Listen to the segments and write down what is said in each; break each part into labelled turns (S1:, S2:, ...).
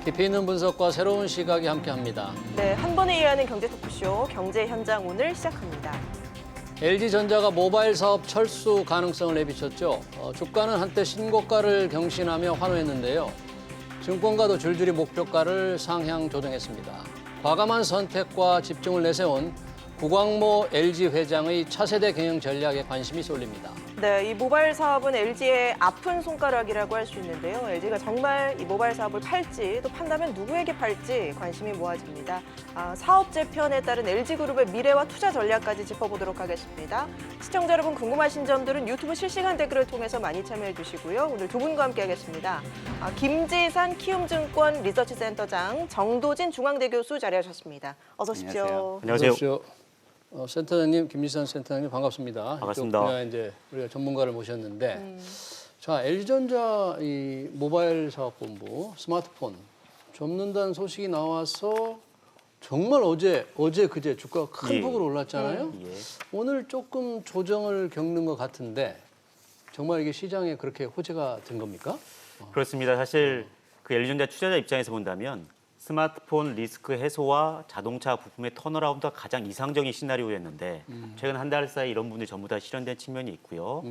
S1: 깊이 있는 분석과 새로운 시각이 함께합니다.
S2: 네, 한 번에 이해하는 경제 토크쇼 경제 현장 오늘 시작합니다.
S1: LG전자가 모바일 사업 철수 가능성을 내비쳤죠. 주가는 한때 신고가를 경신하며 환호했는데요. 증권가도 줄줄이 목표가를 상향 조정했습니다. 과감한 선택과 집중을 내세운 구광모 LG 회장의 차세대 경영 전략에 관심이 쏠립니다.
S2: 네, 이 모바일 사업은 LG의 아픈 손가락이라고 할 수 있는데요. LG가 정말 이 모바일 사업을 팔지 또 판다면 누구에게 팔지 관심이 모아집니다. 사업 재편에 따른 LG그룹의 미래와 투자 전략까지 짚어보도록 하겠습니다. 시청자 여러분 궁금하신 점들은 유튜브 실시간 댓글을 통해서 많이 참여해 주시고요. 오늘 두 분과 함께하겠습니다. 김지산 키움증권 리서치센터장, 정도진 중앙대 교수 자리하셨습니다. 어서 오십시오.
S3: 안녕하세요.
S1: 센터장님, 김지산 센터장님 반갑습니다.
S3: 반갑습니다.
S1: 이쪽 분야 이제 우리가 전문가를 모셨는데, 자 LG전자 이 모바일 사업본부 스마트폰 접는다는 소식이 나와서 정말 어제 그제 주가가 큰 폭으로 올랐잖아요. 오늘 조금 조정을 겪는 것 같은데 정말 이게 시장에 그렇게 호재가 된 겁니까?
S3: 그렇습니다. 사실 그 LG전자 투자자 입장에서 본다면 스마트폰 리스크 해소와 자동차 부품의 턴어라운드가 가장 이상적인 시나리오였는데 최근 한 달 사이 이런 부분들이 전부 다 실현된 측면이 있고요.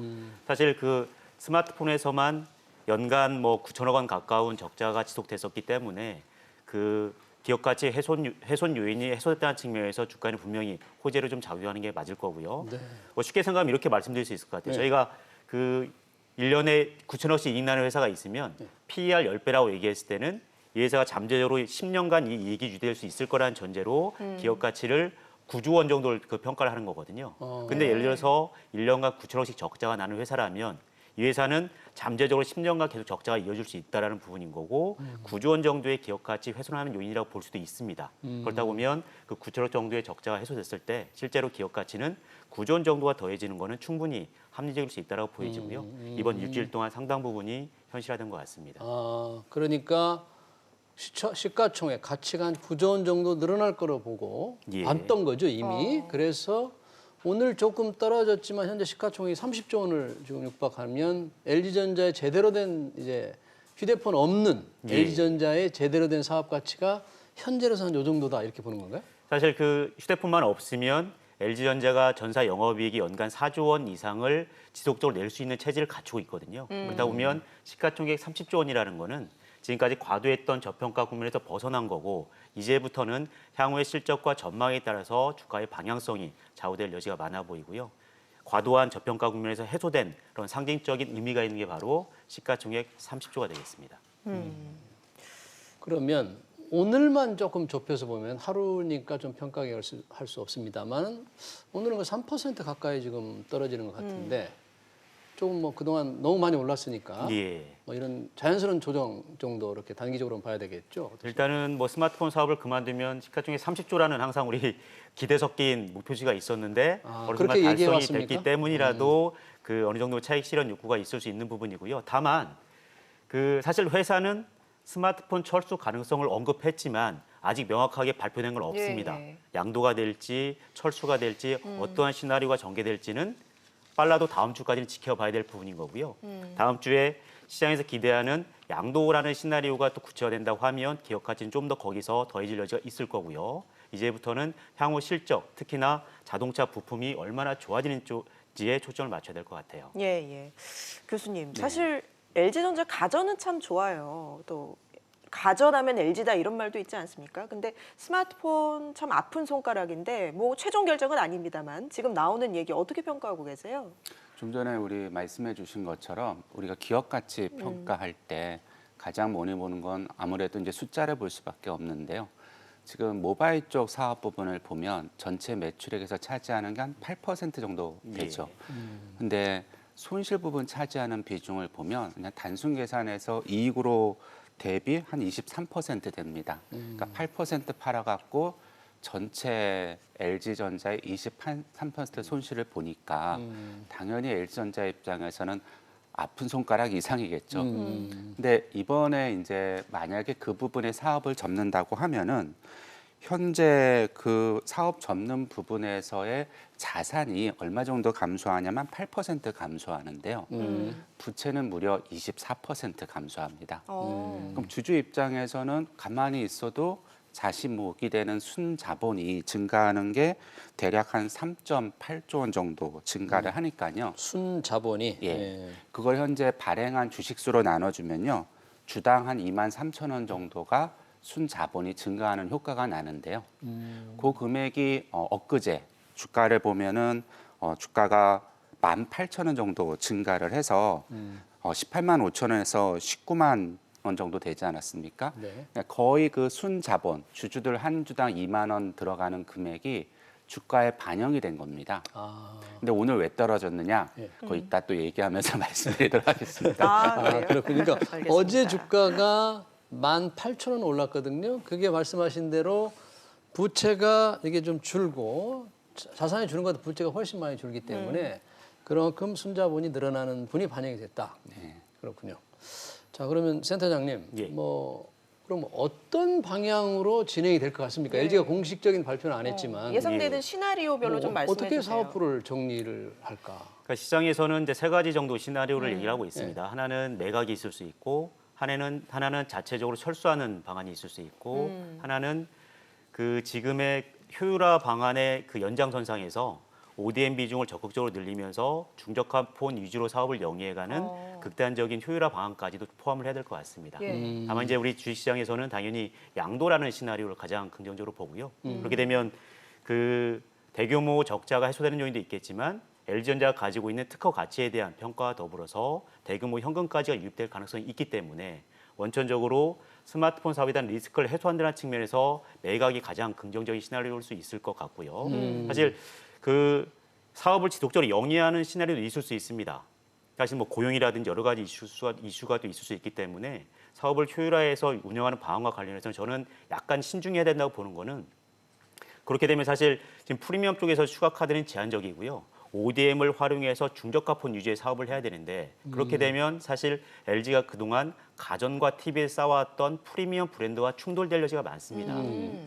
S3: 사실 그 스마트폰에서만 연간 뭐 9천억 원 가까운 적자가 지속됐었기 때문에 그 기업 가치 훼손 요인이 해소됐다는 측면에서 주가는 분명히 호재로 좀 작용하는 게 맞을 거고요.
S1: 네.
S3: 뭐 쉽게 생각하면 이렇게 말씀드릴 수 있을 것 같아요.
S1: 네.
S3: 저희가 그 1년에 9천억씩 이익 나는 회사가 있으면 PER 10배라고 얘기했을 때는 이 회사가 잠재적으로 10년간 이 이익이 유지될 수 있을 거라는 전제로 기업 가치를 9조 원 정도를 그 평가를 하는 거거든요. 근데 예를 들어서 1년간 9천억씩 적자가 나는 회사라면 이 회사는 잠재적으로 10년간 계속 적자가 이어질 수 있다는 부분인 거고 9조 원 정도의 기업 가치 훼손하는 요인이라고 볼 수도 있습니다. 그렇다 보면 그 9천억 정도의 적자가 해소됐을 때 실제로 기업 가치는 9조 원 정도가 더해지는 거는 충분히 합리적일 수 있다고 보여지고요. 이번 일주일 동안 상당 부분이 현실화된 것 같습니다.
S1: 그러니까 시가총액 가치가 한 9조 원 정도 늘어날 거로 보고 봤던 거죠 이미. 그래서 오늘 조금 떨어졌지만 현재 시가총액이 30조 원을 지금 육박하면 LG전자의 제대로 된 이제 휴대폰 없는 LG전자의 제대로 된 사업 가치가 현재로서는 이 정도다 이렇게 보는 건가요?
S3: 사실 그 휴대폰만 없으면 LG전자가 전사 영업이익이 연간 4조 원 이상을 지속적으로 낼 수 있는 체질을 갖추고 있거든요. 그러다 보면 시가총액 30조 원이라는 거는 지금까지 과도했던 저평가 국면에서 벗어난 거고 이제부터는 향후의 실적과 전망에 따라서 주가의 방향성이 좌우될 여지가 많아 보이고요. 과도한 저평가 국면에서 해소된 그런 상징적인 의미가 있는 게 바로 시가총액 30조가 되겠습니다.
S1: 그러면 오늘만 조금 좁혀서 보면 하루니까 좀 평가할 수 없습니다만 오늘은 그 3% 가까이 지금 떨어지는 것 같은데 조금 뭐 그동안 너무 많이 올랐으니까 뭐 이런 자연스러운 조정 정도 이렇게 단기적으로 봐야 되겠죠.
S3: 일단은 뭐 스마트폰 사업을 그만두면 시가총액 30조라는 항상 우리 기대 섞인 목표치가 있었는데 어느 순간 달성이 됐기 때문이라도 그 어느 정도 차익 실현 욕구가 있을 수 있는 부분이고요. 다만 그 사실 회사는 스마트폰 철수 가능성을 언급했지만 아직 명확하게 발표된 건 없습니다. 양도가 될지 철수가 될지 어떠한 시나리오가 전개될지는 빨라도 다음 주까지는 지켜봐야 될 부분인 거고요. 다음 주에 시장에서 기대하는 양도라는 시나리오가 또 구체화된다고 하면 기업 가치는 좀 더 거기서 더해질 여지가 있을 거고요. 이제부터는 향후 실적, 특히나 자동차 부품이 얼마나 좋아지는지에 초점을 맞춰야 될 것 같아요.
S2: 교수님, 사실 LG전자 가전은 참 좋아요. 또 가전하면 LG다 이런 말도 있지 않습니까? 근데 스마트폰 참 아픈 손가락인데 뭐 최종 결정은 아닙니다만 지금 나오는 얘기 어떻게 평가하고 계세요?
S4: 좀 전에 우리 말씀해 주신 것처럼 우리가 기업 가치 평가할 때 가장 많이 보는 건 아무래도 이제 숫자를 볼 수밖에 없는데요. 지금 모바일 쪽 사업 부분을 보면 전체 매출액에서 차지하는 게 한 8% 정도 되죠. 근데 손실 부분 차지하는 비중을 보면 그냥 단순 계산해서 이익으로 대비 한 23% 됩니다. 그러니까 8% 팔아갖고 전체 LG전자의 23% 손실을 보니까 당연히 LG전자 입장에서는 아픈 손가락 이상이겠죠. 근데 이번에 이제 만약에 그 부분의 사업을 접는다고 하면은 현재 그 사업 접는 부분에서의 자산이 얼마 정도 감소하냐면 8% 감소하는데요. 부채는 무려 24% 감소합니다. 그럼 주주 입장에서는 가만히 있어도 자시목이 되는 순자본이 증가하는 게 대략 한 3.8조 원 정도 증가를 하니까요.
S1: 순자본이
S4: 예. 그걸 현재 발행한 주식수로 나눠주면요. 주당 한 23,000원 정도가 순자본이 증가하는 효과가 나는데요. 그 금액이 엊그제 주가를 보면은 주가가 18,000원 정도 증가를 해서 18만 5천 원에서 19만 원 정도 되지 않았습니까?
S1: 네.
S4: 거의 그 순자본 주주들 한 주당 2만 원 들어가는 금액이 주가에 반영이 된 겁니다. 근데 오늘 왜 떨어졌느냐?
S1: 예.
S4: 그거 이따 또 얘기하면서 말씀드리도록 하겠습니다.
S2: 그래요?
S1: 그렇군요. 그러니까
S2: 알겠습니다.
S1: 어제 주가가 18,000원 올랐거든요. 그게 말씀하신 대로 부채가 이게 좀 줄고 자산이 주는 것보다 부채가 훨씬 많이 줄기 때문에 그만큼 순자본이 늘어나는 분이 반영이 됐다.
S4: 네.
S1: 그렇군요. 자, 그러면 센터장님,
S3: 예.
S1: 그럼 어떤 방향으로 진행이 될 것 같습니까? LG가 공식적인 발표는 안 했지만
S2: 예상되는 시나리오별로 좀 말씀해
S1: 어떻게
S2: 주세요.
S1: 사업부를 정리를 할까?
S3: 그러니까 시장에서는 이제 세 가지 정도 시나리오를 얘기를 하고 있습니다. 하나는 매각이 있을 수 있고, 하나는 자체적으로 철수하는 방안이 있을 수 있고, 하나는 그 지금의 효율화 방안의 그 연장선상에서 ODM 비중을 적극적으로 늘리면서 중저가 폰 위주로 사업을 영위해가는 극단적인 효율화 방안까지도 포함을 해야 될 것 같습니다.
S2: 예.
S3: 다만 이제 우리 주식시장에서는 당연히 양도라는 시나리오를 가장 긍정적으로 보고요. 그렇게 되면 그 대규모 적자가 해소되는 요인도 있겠지만 LG전자가 가지고 있는 특허 가치에 대한 평가와 더불어서 대규모 현금까지가 유입될 가능성이 있기 때문에 원천적으로 스마트폰 사업에 대한 리스크를 해소한다는 측면에서 매각이 가장 긍정적인 시나리오일 수 있을 것 같고요. 사실 그 사업을 지속적으로 영위하는 시나리오도 있을 수 있습니다. 사실 뭐 고용이라든지 여러 가지 이슈가 또 있을 수 있기 때문에 사업을 효율화해서 운영하는 방안과 관련해서는 저는 약간 신중해야 된다고 보는 거는 그렇게 되면 사실 지금 프리미엄 쪽에서 추가 카드는 제한적이고요. ODM을 활용해서 중저가폰 위주의 사업을 해야 되는데 그렇게 되면 사실 LG가 그동안 가전과 TV에 쌓아왔던 프리미엄 브랜드와 충돌될 여지가 많습니다.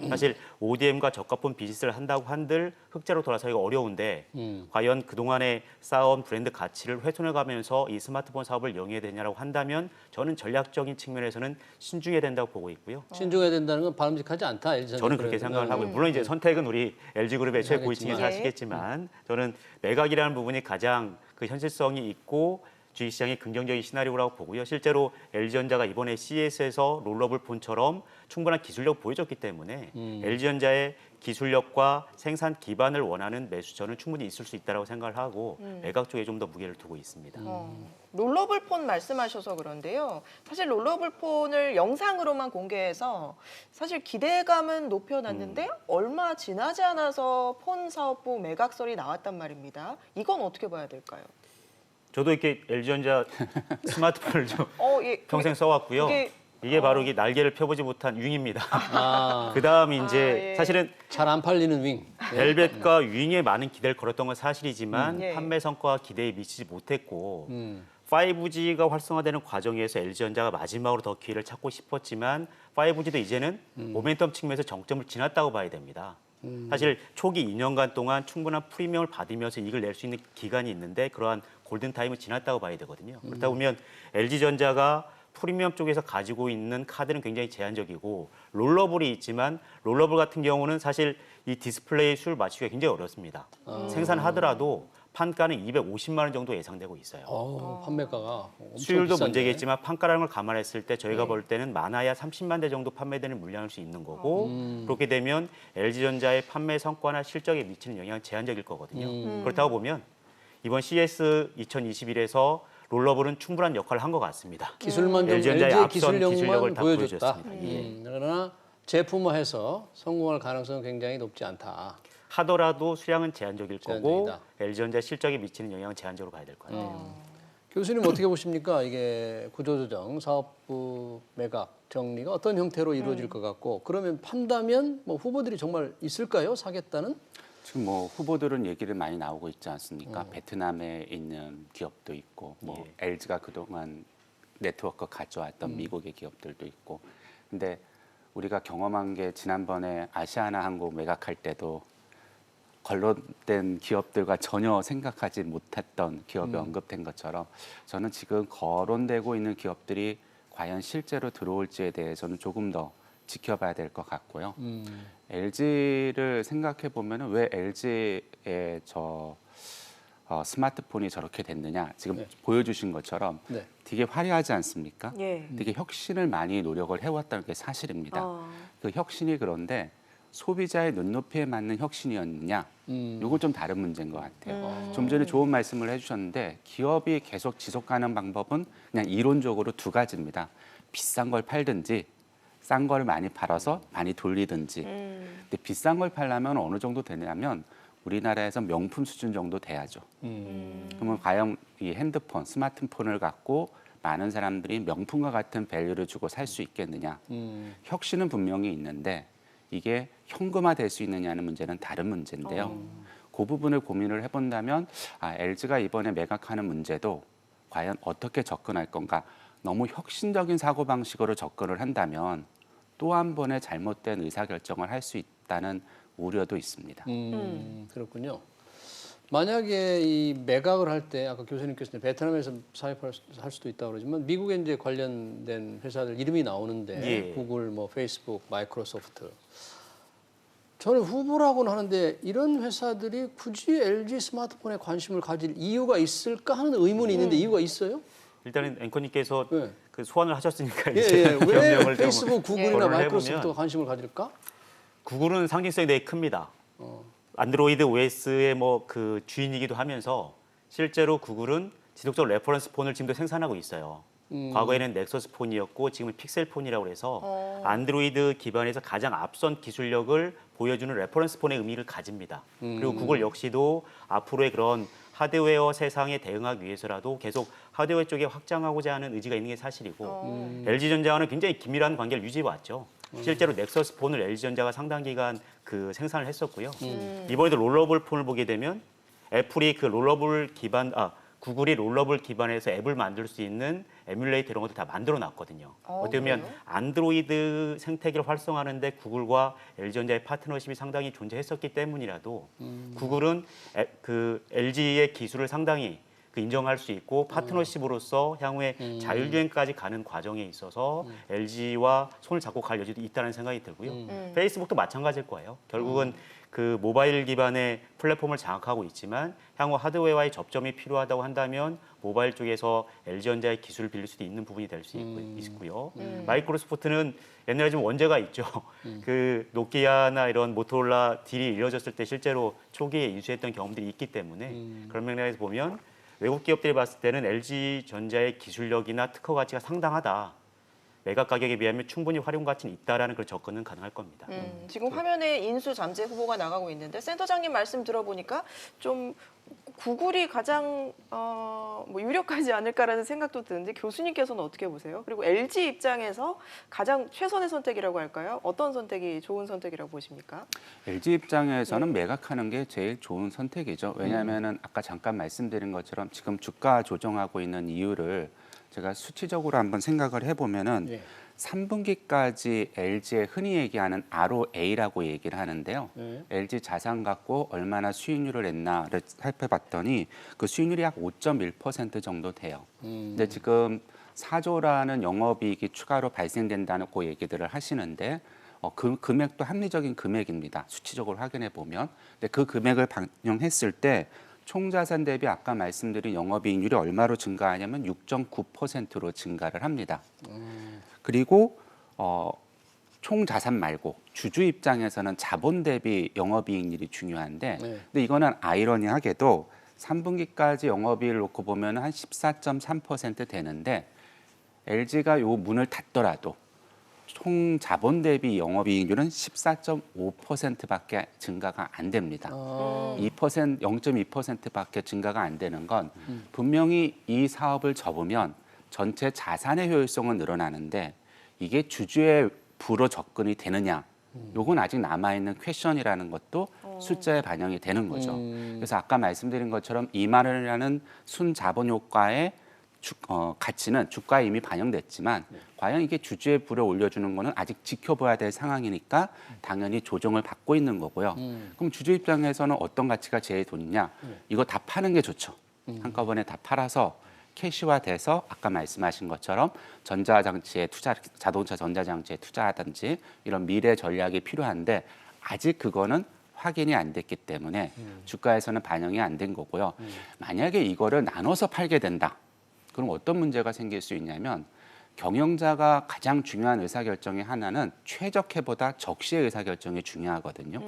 S3: 사실 ODM과 저가폰 비즈니스를 한다고 한들 흑자로 돌아서기가 어려운데 과연 그동안에 쌓아온 브랜드 가치를 훼손해가면서 이 스마트폰 사업을 영위해야 되냐라고 한다면 저는 전략적인 측면에서는 신중해야 된다고 보고 있고요.
S1: 신중해야 된다는 건 바람직하지 않다. LG
S3: 저는 그렇게 생각을 하고요. 물론 이제 선택은 우리 LG그룹의 최고위층에서
S2: 예.
S3: 하시겠지만 저는 매각이라는 부분이 가장 그 현실성이 있고 주식시장의 긍정적인 시나리오라고 보고요. 실제로 LG전자가 이번에 CES에서 롤러블 폰처럼 충분한 기술력을 보여줬기 때문에 LG전자의 기술력과 생산 기반을 원하는 매수처는 충분히 있을 수 있다고 생각을 하고 매각 쪽에 좀 더 무게를 두고 있습니다.
S2: 롤러블 폰 말씀하셔서 그런데요. 사실 롤러블 폰을 영상으로만 공개해서 사실 기대감은 높여놨는데 얼마 지나지 않아서 폰 사업부 매각설이 나왔단 말입니다. 이건 어떻게 봐야 될까요?
S3: 저도 이렇게 LG전자 스마트폰을 좀
S2: 예,
S3: 평생 써왔고요. 이게 바로 이게 날개를 펴보지 못한 윙입니다. 그다음 이제
S2: 예.
S3: 사실은
S1: 잘 안 팔리는 윙.
S3: 벨벳과 윙에 많은 기대를 걸었던 건 사실이지만
S2: 예.
S3: 판매 성과와 기대에 미치지 못했고 5G가 활성화되는 과정에서 LG전자가 마지막으로 더 기회를 찾고 싶었지만 5G도 이제는 모멘텀 측면에서 정점을 지났다고 봐야 됩니다. 사실 초기 2년간 동안 충분한 프리미엄을 받으면서 이익을 낼 수 있는 기간이 있는데 그러한 골든타임은 지났다고 봐야 되거든요. 그렇다 보면 LG전자가 프리미엄 쪽에서 가지고 있는 카드는 굉장히 제한적이고 롤러블이 있지만 롤러블 같은 경우는 사실 이 디스플레이 수를 맞추기가 굉장히 어렵습니다. 생산하더라도 판가는 250만 원 정도 예상되고 있어요.
S1: 판매가가 엄청
S3: 수율도
S1: 비싼데.
S3: 문제겠지만 판가라는 걸 감안했을 때 저희가 볼 때는 많아야 30만 대 정도 판매되는 물량일 수 있는 거고 그렇게 되면 LG전자의 판매 성과나 실적에 미치는 영향은 제한적일 거거든요. 그렇다고 보면 이번 CES 2021에서 롤러블은 충분한 역할을 한 것 같습니다.
S1: 기술만 좀
S3: LG전자의
S1: LG의
S3: 앞선 기술력을
S1: 기술력만
S3: 다
S1: 보여줬다.
S3: 보여줬습니다.
S1: 그러나 제품화해서 성공할 가능성은 굉장히 높지 않다.
S3: 하더라도 수량은 제한적일 거고
S1: 제한적이다.
S3: LG전자 실적에 미치는 영향은 제한적으로 봐야 될 것 같아요.
S1: 교수님 어떻게 보십니까? 이게 구조조정, 사업부 매각, 정리가 어떤 형태로 이루어질 것 같고 그러면 판다면 뭐 후보들이 정말 있을까요? 사겠다는?
S4: 지금 뭐 후보들은 얘기를 많이 나오고 있지 않습니까? 베트남에 있는 기업도 있고, 뭐 LG가 그동안 네트워크 가져왔던 미국의 기업들도 있고, 근데 우리가 경험한 게 지난번에 아시아나 항공 매각할 때도 거론된 기업들과 전혀 생각하지 못했던 기업이 언급된 것처럼 저는 지금 거론되고 있는 기업들이 과연 실제로 들어올지에 대해서는 조금 더 지켜봐야 될 것 같고요. LG를 생각해 보면은 왜 LG의 스마트폰이 저렇게 됐느냐 지금
S1: 네.
S4: 보여주신 것처럼
S1: 네.
S4: 되게 화려하지 않습니까?
S2: 예.
S4: 되게 혁신을 많이 노력을 해왔다는 게 사실입니다. 그 혁신이 그런데 소비자의 눈높이에 맞는 혁신이었느냐? 이건 좀 다른 문제인 것 같아요. 좀 전에 좋은 말씀을 해주셨는데 기업이 계속 지속 가능 방법은 그냥 이론적으로 두 가지입니다. 비싼 걸 팔든지 싼 걸 많이 팔아서 많이 돌리든지. 근데 비싼 걸 팔려면 어느 정도 되냐면 우리나라에서 명품 수준 정도 돼야죠. 그러면 과연 이 핸드폰, 스마트폰을 갖고 많은 사람들이 명품과 같은 밸류를 주고 살 수 있겠느냐. 혁신은 분명히 있는데 이게 현금화될 수 있느냐는 문제는 다른 문제인데요. 그 부분을 고민을 해본다면 LG가 이번에 매각하는 문제도 과연 어떻게 접근할 건가. 너무 혁신적인 사고방식으로 접근을 한다면 또 한 번의 잘못된 의사결정을 할 수 있다는 우려도 있습니다.
S1: 그렇군요. 만약에 이 매각을 할 때 아까 교수님께서 베트남에서 사입할 수도 있다고 그러지만 미국에 이제 관련된 회사들 이름이 나오는데
S3: 예.
S1: 구글, 뭐 페이스북, 마이크로소프트. 저는 후보라고는 하는데 이런 회사들이 굳이 LG 스마트폰에 관심을 가질 이유가 있을까 하는 의문이 있는데 이유가 있어요?
S3: 일단은 앵커님께서
S1: 네.
S3: 그 소환을 하셨으니까
S1: 예,
S3: 이제
S1: 예. 왜
S3: 변명을 좀
S1: 페이스북, 구글이나
S3: 거론을
S1: 마이크로소프트가
S3: 해보면
S1: 관심을 가질까?
S3: 구글은 상징성이 되게 큽니다. 안드로이드 OS의 뭐 그 주인이기도 하면서 실제로 구글은 지속적으로 레퍼런스 폰을 지금도 생산하고 있어요. 과거에는 넥서스 폰이었고 지금은 픽셀 폰이라고 해서 안드로이드 기반에서 가장 앞선 기술력을 보여주는 레퍼런스 폰의 의미를 가집니다. 그리고 구글 역시도 앞으로의 그런 하드웨어 세상에 대응하기 위해서라도 계속 하드웨어 쪽에 확장하고자 하는 의지가 있는 게 사실이고 LG전자와는 굉장히 긴밀한 관계를 유지해 왔죠. 실제로 넥서스 폰을 LG전자가 상당 기간 그 생산을 했었고요. 이번에도 롤러블 폰을 보게 되면 애플이 그 롤러블 기반 구글이 롤러블 기반에서 앱을 만들 수 있는 에뮬레이터 이런 것들 다 만들어 놨거든요. 어떻게 보면
S2: 그래요?
S3: 안드로이드 생태계를 활성화하는데 구글과 LG전자의 파트너십이 상당히 존재했었기 때문이라도 구글은 그 LG의 기술을 상당히 그 인정할 수 있고 파트너십으로서 향후에 자율주행까지 가는 과정에 있어서 LG와 손을 잡고 갈 여지도 있다는 생각이 들고요. 페이스북도 마찬가지일 거예요. 결국은 그 모바일 기반의 플랫폼을 장악하고 있지만 향후 하드웨어와의 접점이 필요하다고 한다면 모바일 쪽에서 LG전자의 기술을 빌릴 수도 있는 부분이 될 수 있고요. 마이크로소프트는 옛날에 좀 원죄가 있죠. 그 노키아나 이런 모토로라 딜이 이루어졌을 때 실제로 초기에 인수했던 경험들이 있기 때문에 그런 맥락에서 보면 외국 기업들이 봤을 때는 LG전자의 기술력이나 특허 가치가 상당하다. 매각 가격에 비하면 충분히 활용 가치는 있다라는 그런 접근은 가능할 겁니다.
S2: 지금 화면에 인수 잠재 후보가 나가고 있는데 센터장님 말씀 들어보니까 좀 구글이 가장 뭐 유력하지 않을까라는 생각도 드는데 교수님께서는 어떻게 보세요? 그리고 LG 입장에서 가장 최선의 선택이라고 할까요? 어떤 선택이 좋은 선택이라고 보십니까?
S4: LG 입장에서는 매각하는 게 제일 좋은 선택이죠. 왜냐하면은 아까 잠깐 말씀드린 것처럼 지금 주가 조정하고 있는 이유를 제가 수치적으로 한번 생각을 해보면은
S1: 예.
S4: 3분기까지 LG의 흔히 얘기하는 ROA라고 얘기를 하는데요.
S1: 네.
S4: LG 자산 갖고 얼마나 수익률을 냈나를 살펴봤더니 그 수익률이 약 5.1% 정도 돼요. 근데 지금 4조라는 영업이익이 추가로 발생된다는 그 얘기들을 하시는데 그 금액도 합리적인 금액입니다. 수치적으로 확인해 보면. 근데 그 금액을 반영했을 때 총자산 대비 아까 말씀드린 영업이익률이 얼마로 증가하냐면 6.9%로 증가를 합니다. 그리고 총자산 말고 주주 입장에서는 자본 대비 영업이익률이 중요한데
S1: 네.
S4: 근데 이거는 아이러니하게도 3분기까지 영업이익을 놓고 보면 한 14.3% 되는데 LG가 요 문을 닫더라도 총 자본 대비 영업이익률은 14.5%밖에 증가가 안 됩니다. 0.2%밖에 증가가 안 되는 건 분명히 이 사업을 접으면 전체 자산의 효율성은 늘어나는데 이게 주주의 부로 접근이 되느냐? 요건 아직 남아있는 퀘션이라는 것도 숫자에 반영이 되는 거죠. 그래서 아까 말씀드린 것처럼 이만원이라는 순자본 효과의 가치는 주가에 이미 반영됐지만 과연 이게 주주의 불에 올려주는 거는 아직 지켜봐야 될 상황이니까 당연히 조정을 받고 있는 거고요. 그럼 주주 입장에서는 어떤 가치가 제일 좋냐? 이거 다 파는 게 좋죠. 한꺼번에 다 팔아서 캐시화돼서 아까 말씀하신 것처럼 전자장치에 투자, 자동차 전자장치에 투자하든지 이런 미래 전략이 필요한데 아직 그거는 확인이 안 됐기 때문에 주가에서는 반영이 안 된 거고요. 만약에 이거를 나눠서 팔게 된다. 그럼 어떤 문제가 생길 수 있냐면 경영자가 가장 중요한 의사결정의 하나는 최적해보다 적시의 의사결정이 중요하거든요.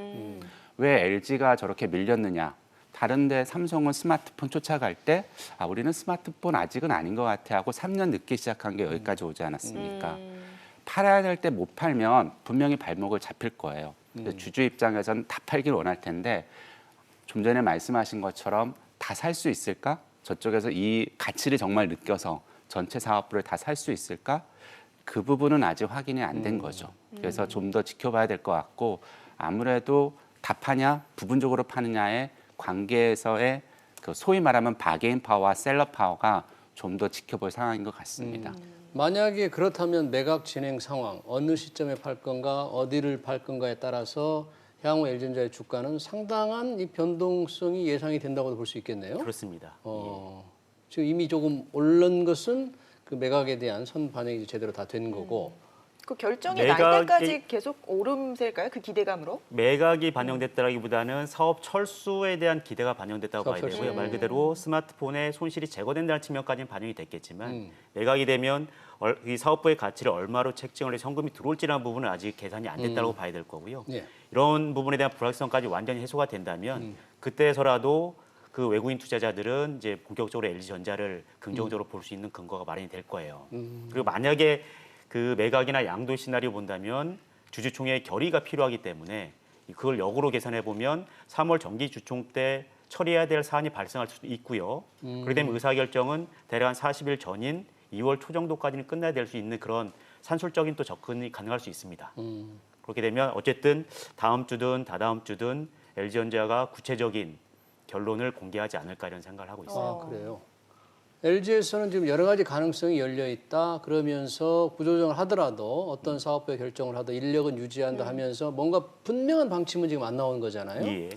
S4: 왜 LG가 저렇게 밀렸느냐. 다른데 삼성은 스마트폰 쫓아갈 때 우리는 스마트폰 아직은 아닌 것 같아 하고 3년 늦게 시작한 게 여기까지 오지 않았습니까? 팔아야 될 때 못 팔면 분명히 발목을 잡힐 거예요. 주주 입장에서는 다 팔길 원할 텐데 좀 전에 말씀하신 것처럼 다 살 수 있을까? 저쪽에서 이 가치를 정말 느껴서 전체 사업부를 다 살 수 있을까? 그 부분은 아직 확인이 안 된 거죠. 그래서 좀 더 지켜봐야 될 것 같고 아무래도 다 파냐, 부분적으로 파느냐의 관계에서의 그 소위 말하면 바게인 파워와 셀러 파워가 좀 더 지켜볼 상황인 것 같습니다.
S1: 만약에 그렇다면 매각 진행 상황, 어느 시점에 팔 건가, 어디를 팔 건가에 따라서 향후 LG전자의 주가는 상당한 이 변동성이 예상이 된다고도 볼 수 있겠네요.
S3: 그렇습니다.
S1: 지금 이미 조금 오른 것은 그 매각에 대한 선 반영이 제대로 다 된 거고.
S2: 그 결정이 날 때까지 계속 오름세일까요? 그 기대감으로?
S3: 매각이 반영됐다라기보다는 사업 철수에 대한 기대가 반영됐다고 봐야 되고요. 말 그대로 스마트폰의 손실이 제거된다는 측면까지는 반영이 됐겠지만 매각이 되면 이 사업부의 가치를 얼마로 책정을 해서 현금이 들어올지라는 부분은 아직 계산이 안 됐다고 봐야 될 거고요.
S1: 예.
S3: 이런 부분에 대한 불확실성까지 완전히 해소가 된다면 그때서라도 그 외국인 투자자들은 이제 본격적으로 LG전자를 긍정적으로 볼 수 있는 근거가 마련이 될 거예요. 그리고 만약에 그 매각이나 양도 시나리오 본다면 주주총회의 결의가 필요하기 때문에 그걸 역으로 계산해 보면 3월 정기 주총 때 처리해야 될 사안이 발생할 수도 있고요. 그렇게 되면 의사결정은 대략 한 40일 전인 2월 초 정도까지는 끝나야 될 수 있는 그런 산술적인 또 접근이 가능할 수 있습니다. 그렇게 되면 어쨌든 다음 주든 다다음 주든 LG전자가 구체적인 결론을 공개하지 않을까 이런 생각을 하고 있습니다.
S1: 그래요. LG에서는 지금 여러 가지 가능성이 열려 있다. 그러면서 구조조정을 하더라도 어떤 사업부의 결정을 하더 인력은 유지한다 하면서 뭔가 분명한 방침은 지금 안 나오는 거잖아요.
S3: 예.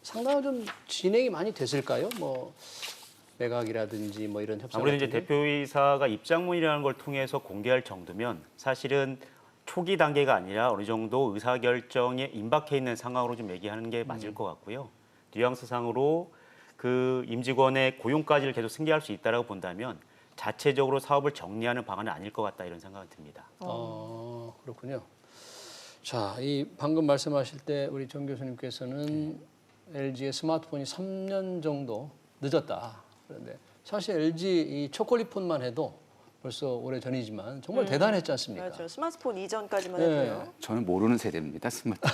S1: 상당히 좀 진행이 많이 됐을까요? 뭐 매각이라든지 뭐 이런 협상.
S3: 아무래도 이제 대표이사가 입장문이라는 걸 통해서 공개할 정도면 사실은 초기 단계가 아니라 어느 정도 의사결정에 임박해 있는 상황으로 좀 얘기하는 게 맞을 것 같고요. 뉘앙스상으로 그 임직원의 고용까지를 계속 승계할 수 있다라고 본다면 자체적으로 사업을 정리하는 방안은 아닐 것 같다 이런 생각이 듭니다.
S1: 그렇군요. 자, 이 방금 말씀하실 때 우리 정 교수님께서는 LG의 스마트폰이 3년 정도 늦었다. 그런데 사실 LG 이 초콜릿폰만 해도 벌써 오래 전이지만 정말 대단했지 않습니까?
S2: 맞아요. 스마트폰 이전까지만
S1: 네.
S2: 해도요.
S4: 저는 모르는 세대입니다. 스마트폰.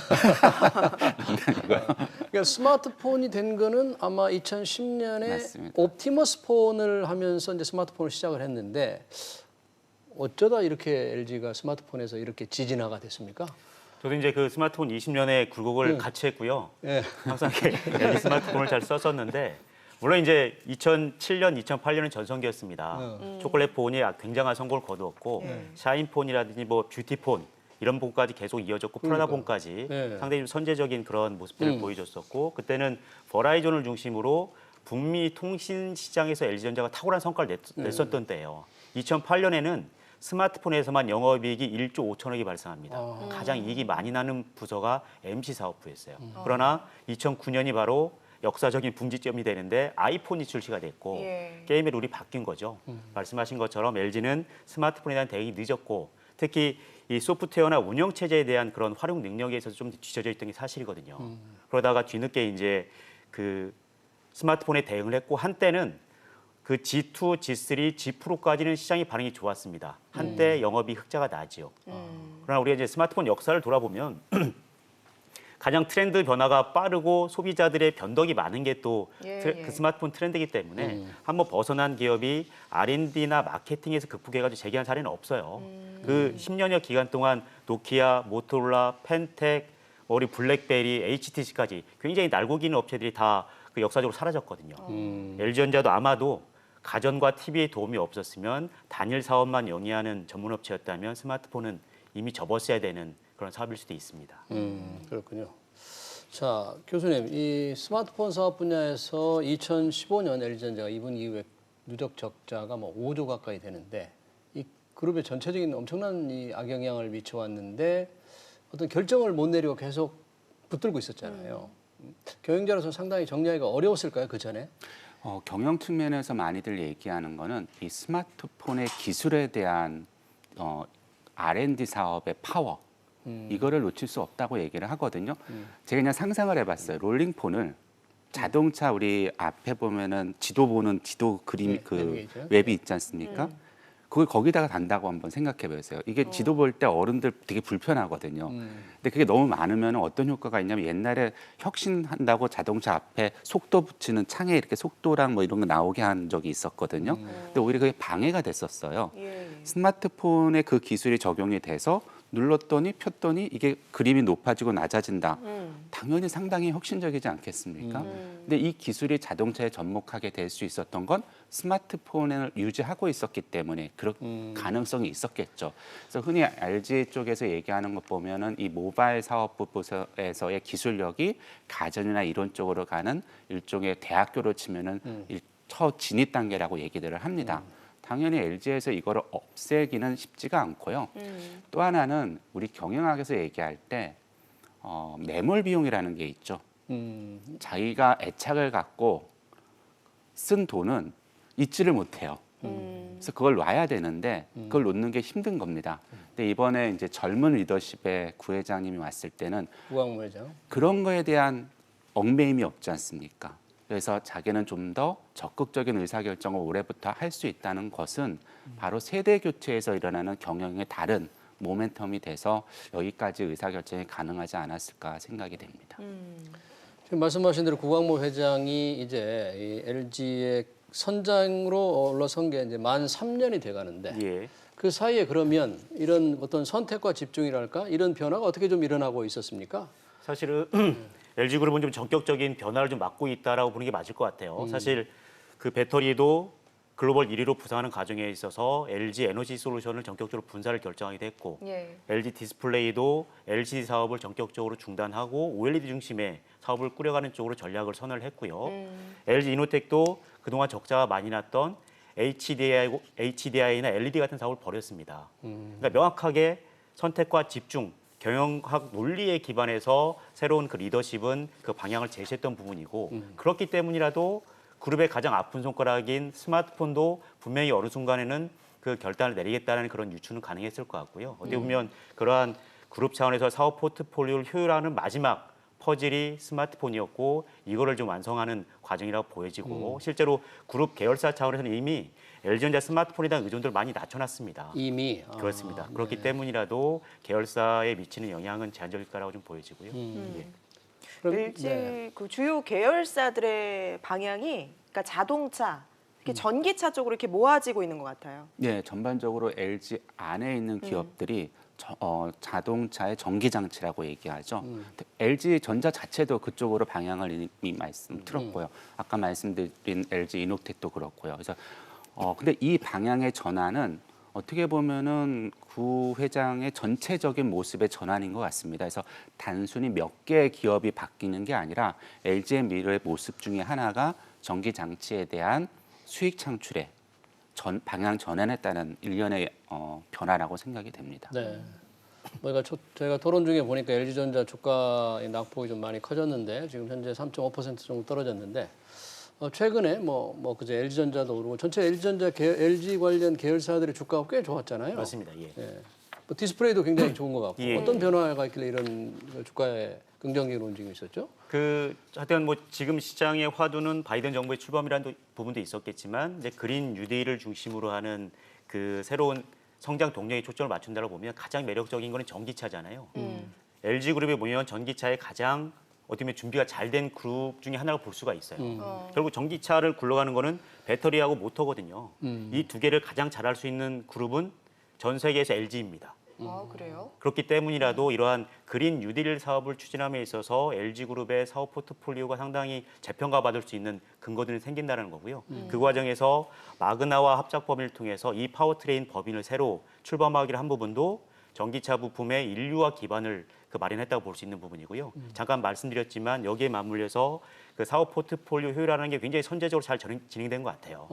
S1: 그러니까 스마트폰이 된 거는 아마 2010년에
S4: 맞습니다.
S1: 옵티머스 폰을 하면서 이제 스마트폰을 시작을 했는데 어쩌다 이렇게 LG가 스마트폰에서 이렇게 지진화가 됐습니까?
S3: 저도 이제 그 스마트폰 20년의 굴곡을 같이 했고요.
S1: 예.
S3: 항상 LG 스마트폰을 잘 썼었는데 물론 이제 2007년, 2008년은 전성기였습니다. 초콜릿 폰이 굉장한 성공을 거두었고 샤인폰이라든지 뭐 뷰티폰 이런 폰까지 계속 이어졌고 프라다 폰까지
S1: 네.
S3: 상당히 좀 선제적인 그런 모습들을 보여줬었고 그때는 버라이즌을 중심으로 북미 통신 시장에서 LG전자가 탁월한 성과를 냈었던 때예요. 2008년에는 스마트폰에서만 영업이익이 1조 5천억이 발생합니다. 가장 이익이 많이 나는 부서가 MC 사업부였어요. 그러나 2009년이 바로 역사적인 분기점이 되는데 아이폰이 출시가 됐고 게임의 룰이 바뀐 거죠. 말씀하신 것처럼 LG는 스마트폰에 대한 대응이 늦었고 특히 이 소프트웨어나 운영 체제에 대한 그런 활용 능력에 있어서 좀 뒤처져 있던 게 사실이거든요. 그러다가 뒤늦게 이제 그 스마트폰에 대응을 했고 한때는 그 G2, G3, G 프로까지는 시장의 반응이 좋았습니다. 한때 영업이 흑자가 나지요. 그러나 우리가 이제 스마트폰 역사를 돌아보면 가장 트렌드 변화가 빠르고 소비자들의 변덕이 많은 게 또 그 스마트폰 트렌드이기 때문에 한번 벗어난 기업이 R&D나 마케팅에서 극복해가지고 재기한 사례는 없어요. 그 10년여 기간 동안 노키아, 모토로라, 펜텍, 우리 블랙베리, HTC까지 굉장히 날고 기는 업체들이 다 그 역사적으로 사라졌거든요. LG전자도 아마도 가전과 TV의 도움이 없었으면 단일 사업만 영위하는 전문업체였다면 스마트폰은 이미 접었어야 되는 그런 사업일 수도 있습니다.
S1: 그렇군요. 자, 교수님, 이 스마트폰 사업 분야에서 2015년 LG전자가 2분 이후에 누적 적자가 뭐 5조 가까이 되는데 이 그룹의 전체적인 엄청난 이 악영향을 미쳐왔는데 어떤 결정을 못 내리고 계속 붙들고 있었잖아요. 경영자로서 상당히 정리하기가 어려웠을까요, 그 전에?
S4: 경영 측면에서 많이들 얘기하는 거는 이 스마트폰의 기술에 대한 R&D 사업의 파워 이거를 놓칠 수 없다고 얘기를 하거든요. 제가 그냥 상상을 해봤어요. 롤링폰을 자동차 우리 앞에 보면은 지도 보는 지도 그림
S1: 네, 내비게이션.
S4: 웹이 있지 않습니까? 그걸 거기다가 단다고 한번 생각해 보세요. 이게 지도 볼 때 어른들 되게 불편하거든요. 근데 그게 너무 많으면 어떤 효과가 있냐면 옛날에 혁신한다고 자동차 앞에 속도 붙이는 창에 이렇게 속도랑 뭐 이런 거 나오게 한 적이 있었거든요. 근데 오히려 그게 방해가 됐었어요.
S2: 예.
S4: 스마트폰에 그 기술이 적용이 돼서 눌렀더니 폈더니 이게 그림이 높아지고 낮아진다. 당연히 상당히 혁신적이지 않겠습니까? 근데 이 기술이 자동차에 접목하게 될 수 있었던 건 스마트폰을 유지하고 있었기 때문에 그런 가능성이 있었겠죠. 그래서 흔히 LG 쪽에서 얘기하는 것 보면은 이 모바일 사업부에서의 기술력이 가전이나 이런 쪽으로 가는 일종의 대학교로 치면은 첫 진입 단계라고 얘기들을 합니다. 당연히 LG에서 이거를 없애기는 쉽지가 않고요. 또 하나는 우리 경영학에서 얘기할 때 매몰 비용이라는 게 있죠. 자기가 애착을 갖고 쓴 돈은 잊지를 못해요. 그래서 그걸 놔야 되는데 그걸 놓는 게 힘든 겁니다. 근데 이번에 이제 젊은 리더십의 구회장님이 왔을 때는
S1: 우광무 회장.
S4: 그런 거에 대한 얽매임이 없지 않습니까? 그래서 자기는 좀 더 적극적인 의사결정을 올해부터 할 수 있다는 것은 바로 세대 교체에서 일어나는 경영의 다른 모멘텀이 돼서 여기까지 의사결정이 가능하지 않았을까 생각이 됩니다.
S1: 지금 말씀하신 대로 구광모 회장이 이제 이 LG의 선장으로 올라선 게 이제 만 3년이 돼가는데
S3: 예.
S1: 그 사이에 그러면 이런 어떤 선택과 집중이랄까 이런 변화가 어떻게 좀 일어나고 있었습니까?
S3: 사실은 LG그룹은 좀 전격적인 변화를 좀 막고 있다라고 보는 게 맞을 것 같아요. 사실 그 배터리도 글로벌 1위로 부상하는 과정에 있어서 LG 에너지 솔루션을 전격적으로 분사를 결정하기도 했고
S2: 예.
S3: LG 디스플레이도 LCD 사업을 전격적으로 중단하고 OLED 중심의 사업을 꾸려가는 쪽으로 전략을 선언을 했고요. LG 이노텍도 그동안 적자가 많이 났던 HDI나 LED 같은 사업을 버렸습니다. 그러니까 명확하게 선택과 집중, 경영학 논리에 기반해서 새로운 그 리더십은 그 방향을 제시했던 부분이고 그렇기 때문이라도 그룹의 가장 아픈 손가락인 스마트폰도 분명히 어느 순간에는 그 결단을 내리겠다는 그런 유추는 가능했을 것 같고요. 어떻게 보면 그러한 그룹 차원에서 사업 포트폴리오를 효율화하는 마지막 퍼즐이 스마트폰이었고 이거를 좀 완성하는 과정이라고 보여지고 실제로 그룹 계열사 차원에서는 이미 LG전자 스마트폰에 대한 의존도를 많이 낮춰놨습니다.
S1: 이미
S3: 그렇습니다. 그렇기 때문이라도 계열사에 미치는 영향은 제한적일 거라고 좀 보여지고요. 예.
S1: 그럼,
S2: LG 그 주요 계열사들의 방향이 그러니까 자동차, 특히 전기차 쪽으로 이렇게 모아지고 있는 것 같아요.
S4: 네, 전반적으로 LG 안에 있는 기업들이 자동차의 전기 장치라고 얘기하죠. LG 전자 자체도 그쪽으로 방향을 이미 말씀드렸고요. 아까 말씀드린 LG 이노텍도 그렇고요. 그래서 근데 이 방향의 전환은 어떻게 보면은 구 회장의 전체적인 모습의 전환인 것 같습니다. 그래서 단순히 몇 개의 기업이 바뀌는 게 아니라 LG의 미래의 모습 중에 하나가 전기 장치에 대한 수익 창출에 방향 전환했다는 일련의 변화라고 생각이 됩니다.
S1: 네. 뭐 저희가 토론 중에 보니까 LG전자 주가의 낙폭이 좀 많이 커졌는데 지금 현재 3.5% 정도 떨어졌는데 최근에 그제 LG전자도 오르고 전체 LG전자 LG 관련 계열사들의 주가가 꽤 좋았잖아요.
S3: 맞습니다. 예.
S1: 예. 뭐 디스플레이도 굉장히 좋은 것 같고
S3: 예.
S1: 어떤 변화가 있길래 이런 주가에 긍정적인 움직임이 있었죠?
S3: 하여튼 뭐 지금 시장의 화두는 바이든 정부의 출범이라는 부분도 있었겠지만 이제 그린 뉴딜을 중심으로 하는 그 새로운 성장 동력에 초점을 맞춘다고 보면 가장 매력적인 거는 전기차잖아요. LG 그룹에 보면 전기차의 가장 어떻게 보면 준비가 잘 된 그룹 중에 하나로 볼 수가 있어요. 결국 전기차를 굴러가는 거는 배터리하고 모터거든요. 이 두 개를 가장 잘할 수 있는 그룹은 전 세계에서 LG입니다.
S2: 아, 그래요?
S3: 그렇기 때문이라도 이러한 그린 뉴딜 사업을 추진함에 있어서 LG그룹의 사업 포트폴리오가 상당히 재평가받을 수 있는 근거들이 생긴다는 거고요. 그 과정에서 마그나와 합작 법인을 통해서 이 파워트레인 법인을 새로 출범하기로 한 부분도 전기차 부품의 인류화 기반을 마련했다고 볼 수 있는 부분이고요. 잠깐 말씀드렸지만 여기에 맞물려서 그 사업 포트폴리오 효율화라는 게 굉장히 선제적으로 잘 진행된 것 같아요.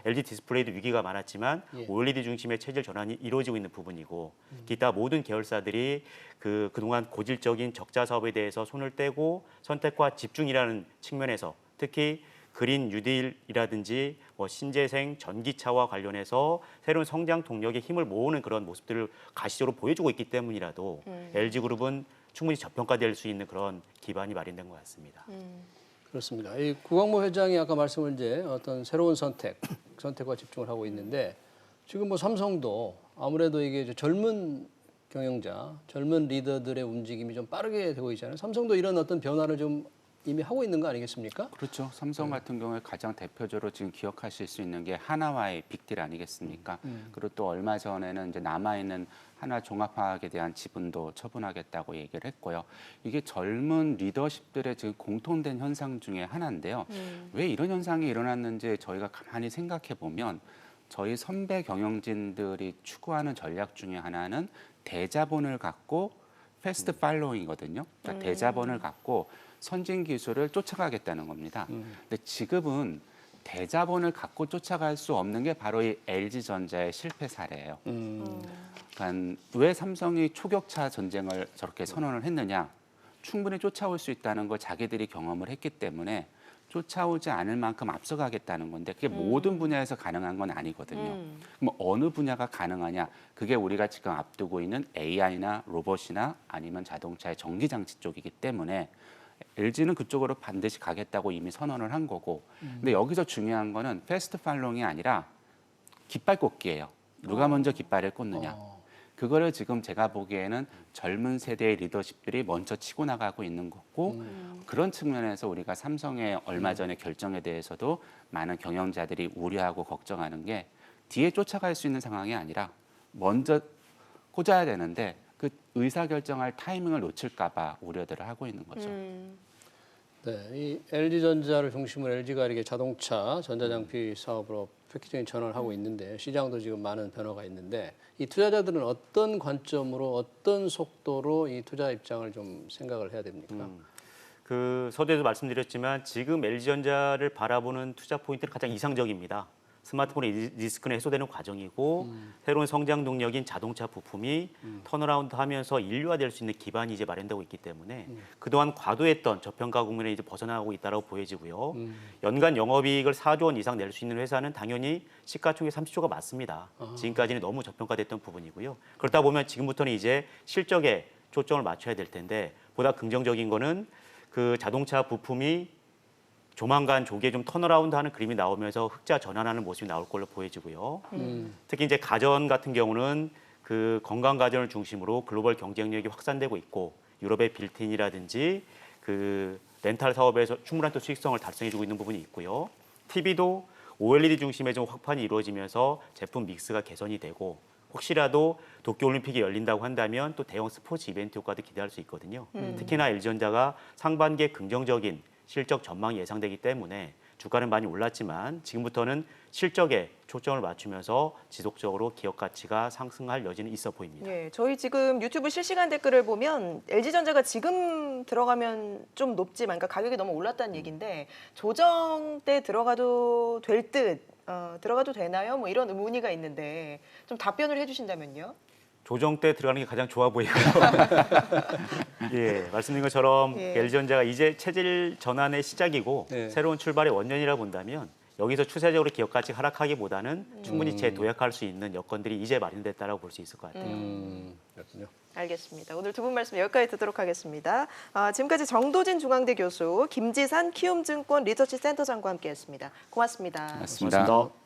S3: LG 디스플레이도 위기가 많았지만
S1: 예.
S3: OLED 중심의 체질 전환이 이루어지고 있는 부분이고 기타 모든 계열사들이 그동안 고질적인 적자 사업에 대해서 손을 떼고 선택과 집중이라는 측면에서 특히 그린 뉴딜이라든지 신재생 전기차와 관련해서 새로운 성장 동력의 힘을 모으는 그런 모습들을 가시적으로 보여주고 있기 때문이라도 LG그룹은 충분히 저평가될 수 있는 그런 기반이 마련된 것 같습니다.
S1: 그렇습니다. 이 구광모 회장이 아까 말씀을 이제 어떤 새로운 선택과 집중을 하고 있는데 지금 삼성도 아무래도 이게 이제 젊은 경영자, 젊은 리더들의 움직임이 좀 빠르게 되고 있잖아요. 삼성도 이런 어떤 변화를 좀 이미 하고 있는 거 아니겠습니까?
S4: 그렇죠. 삼성 같은 경우에 가장 대표적으로 지금 기억하실 수 있는 게 하나와의 빅딜 아니겠습니까? 그리고 또 얼마 전에는 이제 남아있는 하나 종합화학에 대한 지분도 처분하겠다고 얘기를 했고요. 이게 젊은 리더십들의 지금 공통된 현상 중에 하나인데요. 왜 이런 현상이 일어났는지 저희가 가만히 생각해 보면 저희 선배 경영진들이 추구하는 전략 중에 하나는 대자본을 갖고 패스트 팔로잉이거든요. 그러니까 대자본을 갖고 선진 기술을 쫓아가겠다는 겁니다. 근데 지금은 대자본을 갖고 쫓아갈 수 없는 게 바로 이 LG전자의 실패 사례예요. 그러니까 왜 삼성이 초격차 전쟁을 저렇게 선언을 했느냐? 충분히 쫓아올 수 있다는 걸 자기들이 경험을 했기 때문에 쫓아오지 않을 만큼 앞서가겠다는 건데 그게 모든 분야에서 가능한 건 아니거든요. 그럼 어느 분야가 가능하냐? 그게 우리가 지금 앞두고 있는 AI나 로봇이나 아니면 자동차의 전기장치 쪽이기 때문에 LG는 그쪽으로 반드시 가겠다고 이미 선언을 한 거고 근데 여기서 중요한 거는 패스트 팔로잉이 아니라 깃발 꽂기예요. 누가 먼저 깃발을 꽂느냐. 그거를 지금 제가 보기에는 젊은 세대의 리더십들이 먼저 치고 나가고 있는 거고 그런 측면에서 우리가 삼성의 얼마 전에 결정에 대해서도 많은 경영자들이 우려하고 걱정하는 게 뒤에 쫓아갈 수 있는 상황이 아니라 먼저 꽂아야 되는데 그 의사결정할 타이밍을 놓칠까 봐 우려들을 하고 있는 거죠.
S1: 네, 이 LG전자를 중심으로 LG가 이렇게 자동차, 전자장비 사업으로 획기적인 전환을 하고 있는데 시장도 지금 많은 변화가 있는데 이 투자자들은 어떤 관점으로 어떤 속도로 이 투자 입장을 좀 생각을 해야 됩니까?
S3: 서두에도 말씀드렸지만 지금 LG전자를 바라보는 투자 포인트는 가장 이상적입니다. 스마트폰의 리스크는 해소되는 과정이고 새로운 성장 동력인 자동차 부품이 턴어라운드 하면서 인류화될 수 있는 기반이 이제 마련되고 있기 때문에 그동안 과도했던 저평가 국면에 이제 벗어나고 있다고 보여지고요. 연간 영업이익을 4조 원 이상 낼 수 있는 회사는 당연히 시가총액 30조가 맞습니다. 지금까지는 너무 저평가됐던 부분이고요. 그렇다 보면 지금부터는 이제 실적에 초점을 맞춰야 될 텐데 보다 긍정적인 거는 그 자동차 부품이 조만간 조기에 좀 턴어라운드하는 그림이 나오면서 흑자 전환하는 모습이 나올 걸로 보여지고요. 특히 이제 가전 같은 경우는 그 건강 가전을 중심으로 글로벌 경쟁력이 확산되고 있고 유럽의 빌트인이라든지 그 렌탈 사업에서 충분한 또 수익성을 달성해주고 있는 부분이 있고요. TV도 OLED 중심의 좀 확판이 이루어지면서 제품 믹스가 개선이 되고 혹시라도 도쿄올림픽이 열린다고 한다면 또 대형 스포츠 이벤트 효과도 기대할 수 있거든요. 특히나 LG전자가 상반기에 긍정적인 실적 전망이 예상되기 때문에 주가는 많이 올랐지만 지금부터는 실적에 초점을 맞추면서 지속적으로 기업 가치가 상승할 여지는 있어 보입니다.
S2: 네, 저희 지금 유튜브 실시간 댓글을 보면 LG전자가 지금 들어가면 좀 높지만 그러니까 가격이 너무 올랐다는 얘기인데 조정 때 들어가도 될 듯, 들어가도 되나요? 뭐 이런 문의가 있는데 좀 답변을 해주신다면요.
S3: 조정 때 들어가는 게 가장 좋아 보이고요. 예, 말씀드린 것처럼
S2: 예.
S3: LG전자가 이제 체질 전환의 시작이고
S1: 네. 새로운
S3: 새로운 출발의 원년이라 본다면 여기서 추세적으로 기업 가치 하락하기보다는 충분히 재도약할 수 있는 여건들이 이제 마련됐다고 볼 수 있을 것 같아요.
S1: 그렇군요.
S2: 알겠습니다. 오늘 두 분 말씀 여기까지 듣도록 하겠습니다. 지금까지 정도진 중앙대 교수, 김지산 키움증권 리서치 센터장과 함께했습니다. 고맙습니다.
S4: 맞습니다.
S1: 고맙습니다.